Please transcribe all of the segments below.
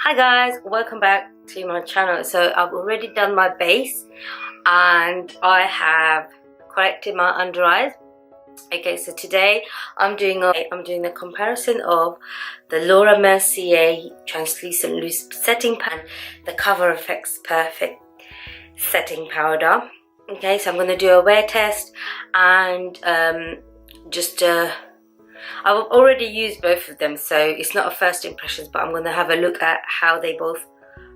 Hi guys, welcome back to my channel. So I've already done my base and I have corrected my under eyes. Okay, so today I'm doing a comparison of the Laura Mercier translucent loose setting powder, the Cover FX Perfect setting powder. Okay, so I'm going to do a wear test and I've already used both of them, so it's not a first impressions, but I'm going to have a look at how they both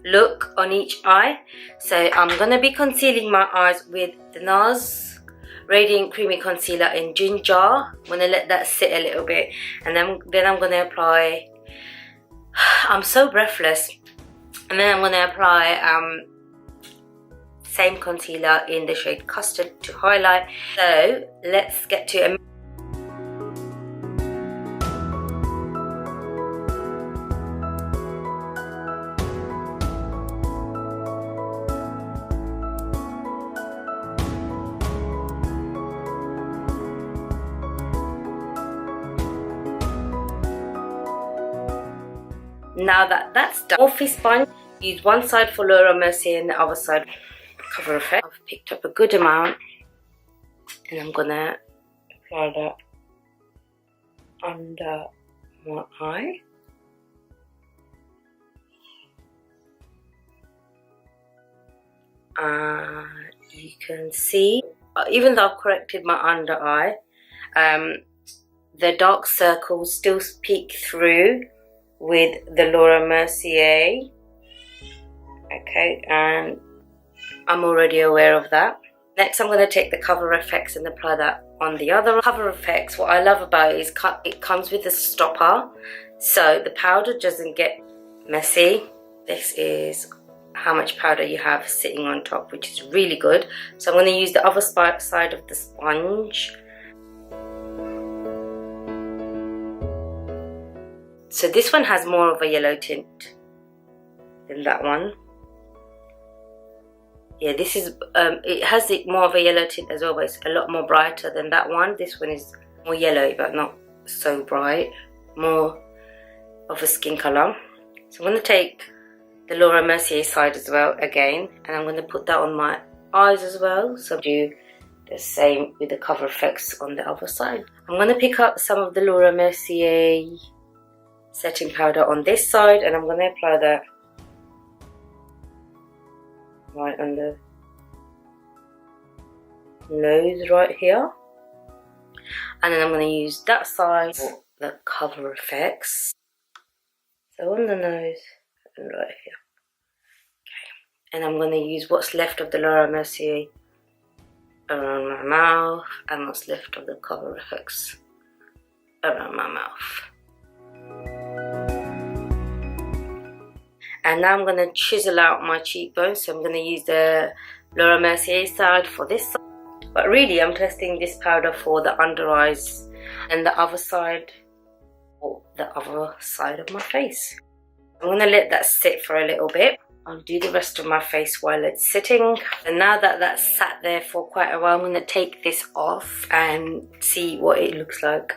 look on each eye. So I'm going to be concealing my eyes with the NARS Radiant Creamy Concealer in Ginger. I'm going to let that sit a little bit, and then I'm going to apply, I'm so breathless, and then I'm going to apply same concealer in the shade Custard to highlight. So let's get to it. Now that that's done, Morphe sponge, use one side for Laura Mercier and the other side Cover FX. I've picked up a good amount and I'm gonna apply that under my eye. You can see, even though I've corrected my under eye, the dark circles still peek through with the Laura Mercier. Okay, and I'm already aware of that. Next I'm going to take the Cover FX and apply that on the other. Cover FX, what I love about it is it comes with a stopper, so the powder doesn't get messy. This is how much powder you have sitting on top, which is really good. So I'm going to use the other side of the sponge. So this one has more of a yellow tint than that one. Yeah, this is, it has more of a yellow tint as well, but it's a lot more brighter than that one. This one is more yellow, but not so bright. More of a skin colour. So I'm going to take the Laura Mercier side as well again, and I'm going to put that on my eyes as well. So do the same with the Cover FX on the other side. I'm going to pick up some of the Laura Mercier setting powder on this side, and I'm going to apply that right on the nose right here, and then I'm going to use that side for the Cover FX. So on the nose and right here. Okay, and I'm going to use what's left of the Laura Mercier around my mouth and what's left of the Cover FX around my mouth. And now I'm going to chisel out my cheekbones, so I'm going to use the Laura Mercier side for this side. But really I'm testing this powder for the under eyes and the other side, or the other side of my face. I'm going to let that sit for a little bit. I'll do the rest of my face while it's sitting. And now that that's sat there for quite a while, I'm going to take this off and see what it looks like.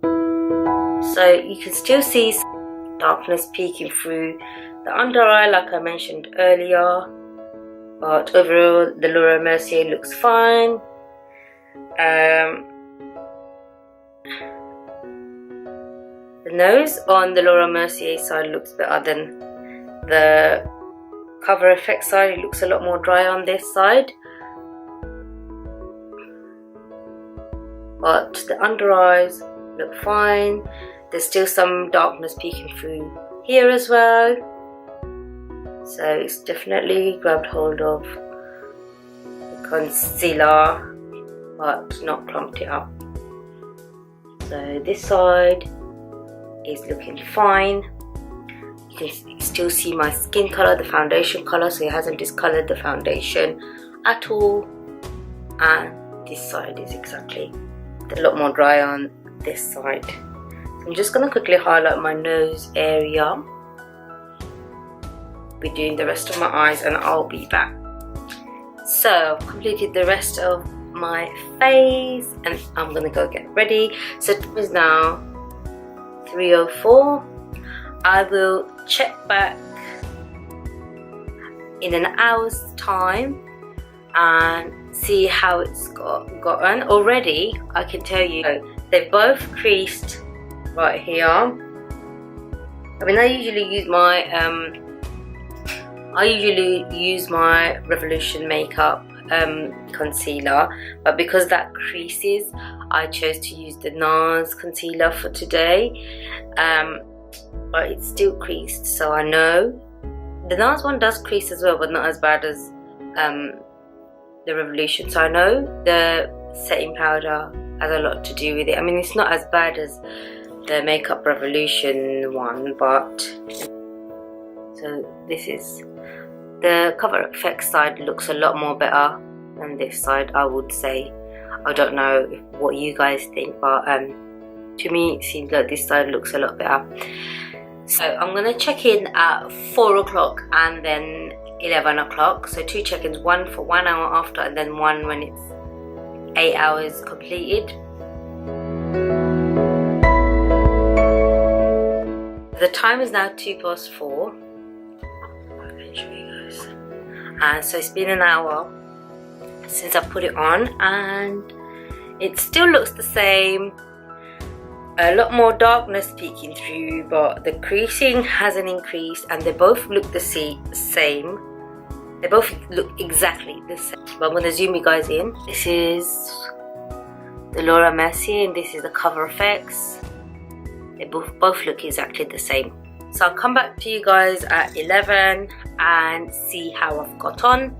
So you can still see darkness peeking through the under eye like I mentioned earlier, but overall the Laura Mercier looks fine. The nose on the Laura Mercier side looks better than the Cover FX side. It looks a lot more dry on this side, but the under eyes look fine. There's still some darkness peeking through here as well, so it's definitely grabbed hold of the concealer but not clumped it up. So this side is looking fine. You can still see my skin color, the foundation color, so it hasn't discolored the foundation at all. And this side is exactly a lot more dry on this side. I'm just going to quickly highlight my nose area. Be doing the rest of my eyes and I'll be back. So I've completed the rest of my face and I'm going to go get ready. So it is now 3:04. I will check back in an hour's time and see how it's gotten. Already I can tell you they've both creased right here. I mean, I usually use my Revolution makeup concealer, but because that creases, I chose to use the NARS concealer for today. But it's still creased, so I know the NARS one does crease as well, but not as bad as the Revolution. So I know the setting powder has a lot to do with it. I mean, it's not as bad as the Makeup Revolution one, but so this is the Cover FX side. Looks a lot more better than this side, I would say. I don't know what you guys think, but to me it seems like this side looks a lot better. So I'm gonna check in at 4 o'clock and then 11 o'clock. So 2 check-ins, one for 1 hour after and then one when it's 8 hours completed. The time is now 4:02. I can show you guys. And so it's been an hour since I put it on, and it still looks the same. A lot more darkness peeking through, but the creasing hasn't increased, and they both look the same. They both look exactly the same. But I'm going to zoom you guys in. This is the Laura Mercier and this is the Cover FX. They both look exactly the same. So I'll come back to you guys at 11 and see how I've got on.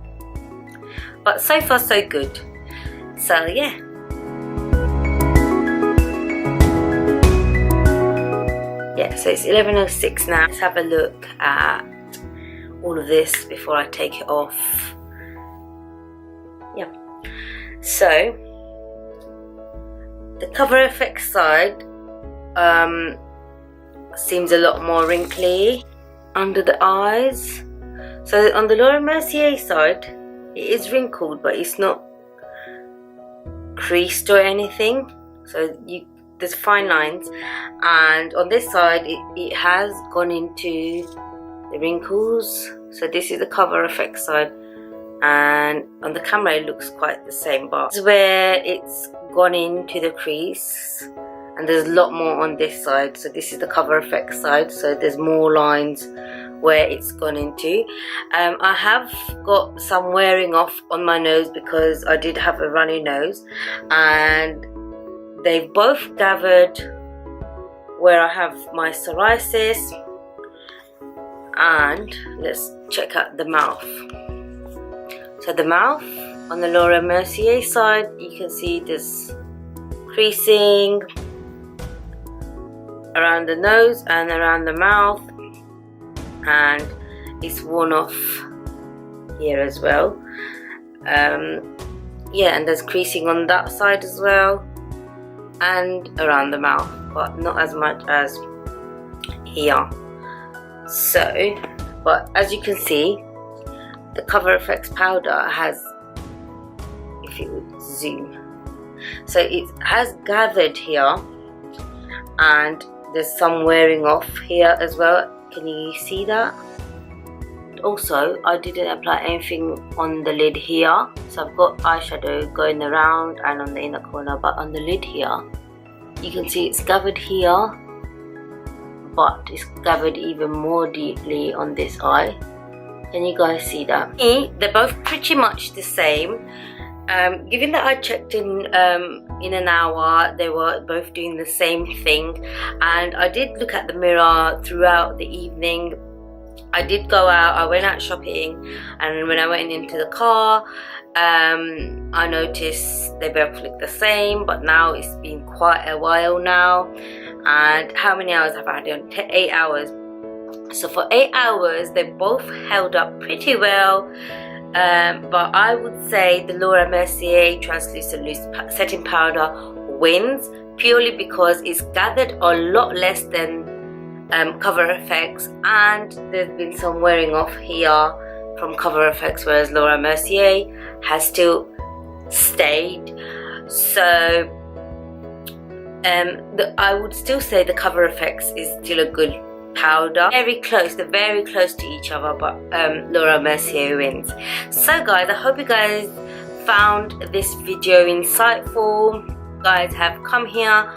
But so far so good. So yeah. Yeah, so it's 11:06 now. Let's have a look at all of this before I take it off. Yeah. So the Cover FX side seems a lot more wrinkly under the eyes. So on the Laura Mercier side, it is wrinkled, but it's not creased or anything. So there's fine lines, and on this side it has gone into the wrinkles. So this is the Cover FX side, and on the camera it looks quite the same, but this is where it's gone into the crease, and there's a lot more on this side. So this is the Cover FX side, so there's more lines where it's gone into. I have got some wearing off on my nose because I did have a runny nose, and they've both gathered where I have my psoriasis. And let's check out the mouth. So the mouth on the Laura Mercier side, you can see this creasing around the nose and around the mouth, and it's worn off here as well. Yeah, and there's creasing on that side as well and around the mouth, but not as much as here. So, but as you can see, the Cover FX powder has, if you would zoom, so it has gathered here, and there's some wearing off here as well. Can you see that? Also, I didn't apply anything on the lid here, so I've got eyeshadow going around and on the inner corner, but on the lid here you can see it's gathered here, but it's gathered even more deeply on this eye. Can you guys see that? They're both pretty much the same. Given that I checked in an hour, they were both doing the same thing, and I did look at the mirror throughout the evening. I did go out, I went out shopping, and when I went into the car, I noticed they both look the same, but now it's been quite a while now. And how many hours have I had on? 8 hours. So for 8 hours, they both held up pretty well. But I would say the Laura Mercier Translucent Loose Setting Powder wins, purely because it's gathered a lot less than Cover FX, and there's been some wearing off here from Cover FX, whereas Laura Mercier has still stayed. So I would still say the Cover FX is still a good powder. Very close, they're very close to each other, but Laura Mercier wins. So guys, I hope you guys found this video insightful. You guys have come here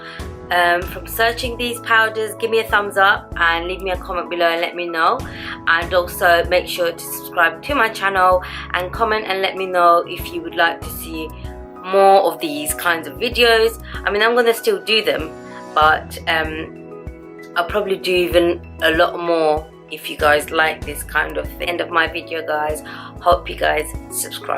from searching these powders. Give me a thumbs up and leave me a comment below and let me know, and also make sure to subscribe to my channel and comment and let me know if you would like to see more of these kinds of videos. I mean, I'm gonna still do them, but I'll probably do even a lot more if you guys like this kind of thing. End of my video, guys. Hope you guys subscribe.